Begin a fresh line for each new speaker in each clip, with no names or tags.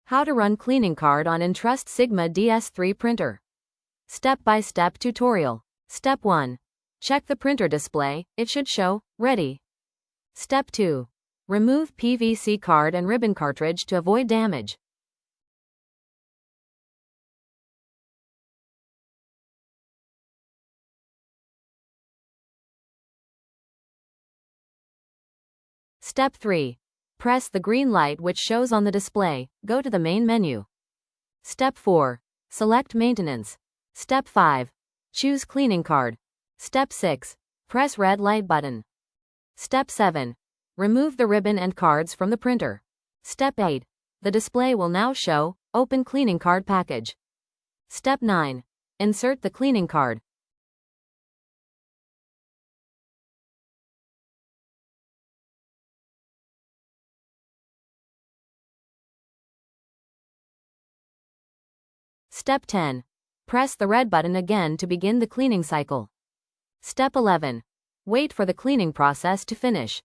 How to run cleaning card on Entrust Sigma DS3 Printer. Step-by-step tutorial. Step 1. Check the printer display, it should show, ready. Step 2. Remove PVC card and ribbon cartridge to avoid damage. Step 3. Press the green light which shows on the display, go to the main menu. Step 4. Select Maintenance. Step 5. Choose Cleaning Card. Step 6. Press red light button. Step 7. Remove the ribbon and cards from the printer. Step 8. The display will now show, Open Cleaning Card Package. Step 9. Insert the cleaning card. Step 10. Press the red button again to begin the cleaning cycle. Step 11. Wait for the cleaning process to finish.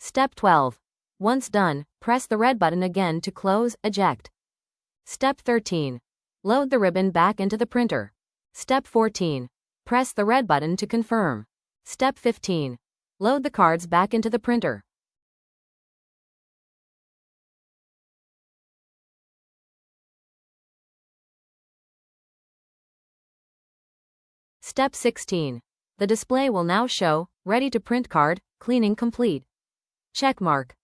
Step 12. Once done, press the red button again to close, eject. Step 13. Load the ribbon back into the printer. Step 14. Press the red button to confirm. Step 15. Load the cards back into the printer. Step 16. The display will now show, ready to print card, cleaning complete. Check mark.